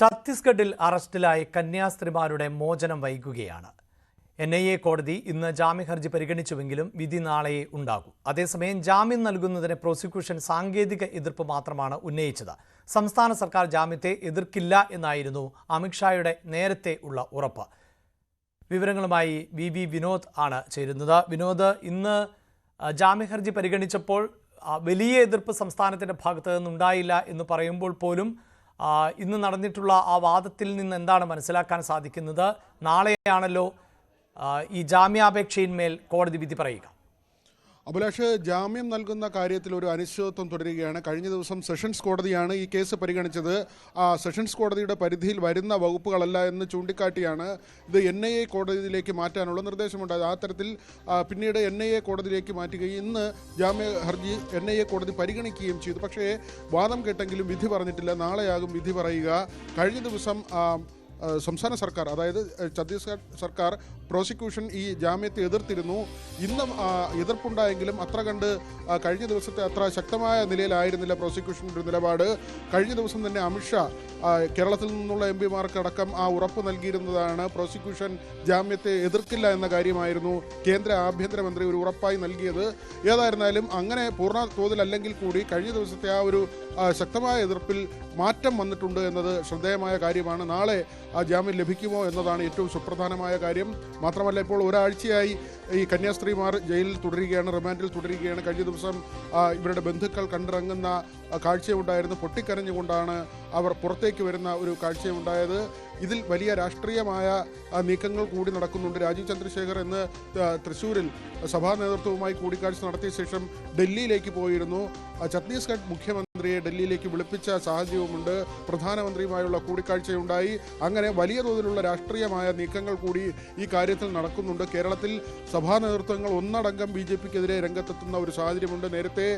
ഛത്തീസ്ഗഡിൽ അറസ്റ്റിലായ കന്യാസ്ത്രീമാരുടെ മോചനം വൈകുകയാണ്. NIA കോടതി ഇന്ന് ജാമ്യ ഹർജി പരിഗണിച്ചുവെങ്കിലും വിധി നാളെ ഉണ്ടാകും. അതേസമയം ജാമ്യം നൽകുന്നതിന് പ്രോസിക്യൂഷൻ സാങ്കേതിക എതിർപ്പ് മാത്രമാണ് ഉന്നയിച്ചത്. സംസ്ഥാന സർക്കാർ ജാമ്യത്തെ എതിർക്കില്ല എന്നായിരുന്നു അമിത്ഷായുടെ നേരത്തെ ഉള്ള ഉറപ്പ്. വിവരങ്ങളുമായി VV വിനോദ് ആണ് ചേരുന്നത്. വിനോദ്, ഇന്ന് ജാമ്യ ഹർജി പരിഗണിച്ചപ്പോൾ വലിയ എതിർപ്പ് സംസ്ഥാനത്തിന്റെ ഭാഗത്ത് നിന്നുണ്ടായില്ല എന്ന് പറയുമ്പോൾ പോലും ഇന്ന് നടന്നിട്ടുള്ള ആ വാദത്തിൽ നിന്ന് എന്താണ് മനസ്സിലാക്കാൻ സാധിക്കുന്നത്? നാളെയാണല്ലോ ഈ ജാമ്യാപേക്ഷയിന്മേൽ കോടതി വിധി പറയുക. അഭിലാഷ്, ജാമ്യം നൽകുന്ന കാര്യത്തിൽ ഒരു അനിശ്ചിതത്വം തുടരുകയാണ്. കഴിഞ്ഞ ദിവസം സെഷൻസ് കോടതിയാണ് ഈ കേസ് പരിഗണിച്ചത്. സെഷൻസ് കോടതിയുടെ പരിധിയിൽ വരുന്ന വകുപ്പുകളല്ല എന്ന് ചൂണ്ടിക്കാട്ടിയാണ് ഇത് NIA കോടതിയിലേക്ക് മാറ്റാനുള്ള നിർദ്ദേശമുണ്ടായത്. ആ തരത്തിൽ പിന്നീട് NIA കോടതിയിലേക്ക് മാറ്റുകയും ഇന്ന് ജാമ്യ ഹർജി NIA കോടതി പരിഗണിക്കുകയും ചെയ്തു. പക്ഷേ വാദം കേട്ടെങ്കിലും വിധി പറഞ്ഞിട്ടില്ല. നാളെയാകും വിധി പറയുക. കഴിഞ്ഞ ദിവസം സംസ്ഥാന സർക്കാർ, അതായത് ഛത്തീസ്ഗഡ് സർക്കാർ പ്രോസിക്യൂഷൻ ഈ ജാമ്യത്തെ എതിർത്തിരുന്നു. ഇന്നും എതിർപ്പുണ്ടായെങ്കിലും അത്ര കണ്ട് കഴിഞ്ഞ ദിവസത്തെ അത്ര ശക്തമായ നിലയിലായിരുന്നില്ല പ്രോസിക്യൂഷൻ്റെ നിലപാട്. കഴിഞ്ഞ ദിവസം തന്നെ അമിത്ഷാ കേരളത്തിൽ നിന്നുള്ള MPമാർക്കടക്കം ആ ഉറപ്പ് നൽകിയിരുന്നതാണ്. പ്രോസിക്യൂഷൻ ജാമ്യത്തെ എതിർക്കില്ല എന്ന കാര്യമായിരുന്നു കേന്ദ്ര ആഭ്യന്തരമന്ത്രി ഒരു ഉറപ്പായി നൽകിയത്. ഏതായിരുന്നാലും അങ്ങനെ പൂർണ്ണ തോതിലല്ലെങ്കിൽ കൂടി കഴിഞ്ഞ ദിവസത്തെ ആ ഒരു ശക്തമായ എതിർപ്പിൽ മാറ്റം വന്നിട്ടുണ്ട് എന്നത് ശ്രദ്ധേയമായ കാര്യമാണ്. നാളെ ആ ജാമ്യം ലഭിക്കുമോ എന്നതാണ് ഏറ്റവും സുപ്രധാനമായ കാര്യം. മാത്രമല്ല, ഇപ്പോൾ ഒരാഴ്ചയായി ഈ കന്യാസ്ത്രീമാർ ജയിലിൽ തുടരുകയാണ്, റിമാൻഡിൽ തുടരുകയാണ്. കഴിഞ്ഞ ദിവസം ഇവരുടെ ബന്ധുക്കൾ കണ്ടിറങ്ങുന്ന കാഴ്ചയുണ്ടായിരുന്നു. പൊട്ടിക്കരഞ്ഞുകൊണ്ടാണ് അവർ പുറത്തേക്ക് വരുന്ന ഒരു കാഴ്ചയുണ്ടായത്. ഇതിൽ വലിയ രാഷ്ട്രീയമായ നീക്കങ്ങൾ കൂടി നടക്കുന്നുണ്ട്. രാജീവ് ചന്ദ്രശേഖർ ഇന്ന് തൃശ്ശൂരിൽ സഭാ നേതൃത്വവുമായി കൂടിക്കാഴ്ച നടത്തിയ ശേഷം ഡൽഹിയിലേക്ക് പോയിരുന്നു. ഛത്തീസ്ഗഡ് മുഖ്യമന്ത്രിയെ ഡൽഹിയിലേക്ക് വിളിപ്പിച്ച സാഹചര്യവുമുണ്ട്. പ്രധാനമന്ത്രിയുമായുള്ള കൂടിക്കാഴ്ചയുണ്ടായി. അങ്ങനെ വലിയ തോതിലുള്ള രാഷ്ട്രീയമായ നീക്കങ്ങൾ കൂടി ഈ കാര്യത്തിൽ നടക്കുന്നുണ്ട്. കേരളത്തിൽ സഭാ നേതൃത്വങ്ങൾ ഒന്നടങ്കം BJPക്കെതിരെ രംഗത്തെത്തുന്ന ഒരു സാഹചര്യമുണ്ട്. നേരത്തെ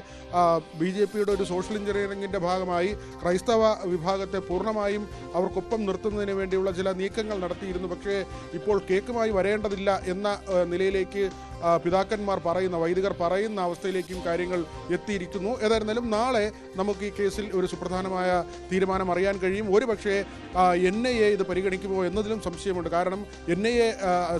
BJPയുടെ ഒരു സോഷ്യൽ എഞ്ചിനീയറിംഗിൻ്റെ ഭാഗമായി ക്രൈസ്തവ വിഭാഗത്തെ പൂർണ്ണമായും അവർക്കൊപ്പം നിർത്തുന്നതിന് വേണ്ടിയുള്ള ചില നീക്കങ്ങൾ നടത്തിയിരുന്നു. പക്ഷേ ഇപ്പോൾ കേക്കുമായി വരേണ്ടതില്ല എന്ന നിലയിലേക്ക് പിതാക്കന്മാർ പറയുന്ന, വൈദികർ പറയുന്ന അവസ്ഥയിലേക്കും കാര്യങ്ങൾ എത്തിയിരിക്കുന്നു. ഏതായിരുന്നാലും നാളെ നമുക്ക് ഈ കേസിൽ ഒരു സുപ്രധാനമായ തീരുമാനം അറിയാൻ കഴിയും. ഒരുപക്ഷേ NIA ഇത് പരിഗണിക്കുമോ എന്നതിലും സംശയമുണ്ട്. കാരണം NIA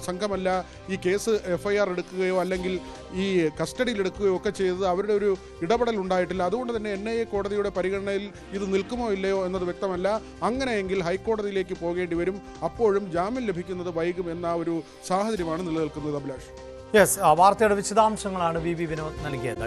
സംഘമല്ല ഈ കേസ് FIR എടുക്കുകയോ അല്ലെങ്കിൽ ഈ കസ്റ്റഡിയിൽ എടുക്കുകയോ ഒക്കെ ചെയ്തത്. അവരുടെ ഒരു ഇടപെടൽ ഉണ്ടായിട്ടില്ല. അതുകൊണ്ട് തന്നെ NIA കോടതിയുടെ പരിഗണനയിൽ ഇത് നിൽക്കുമോ ഇല്ലയോ എന്നത് വ്യക്തമല്ല. അങ്ങനെയെങ്കിൽ ഹൈക്കോടതിയിലേക്ക് പോകേണ്ടി വരും. അപ്പോഴും ജാമ്യം ലഭിക്കുന്നത് വൈകും എന്ന ഒരു സാഹചര്യമാണ് നിലനിൽക്കുന്നത്. അഭിലാഷ്, യെസ്, വാർത്തയുടെ വിശദാംശങ്ങളാണ് VV വിനോദ് നൽകിയത്.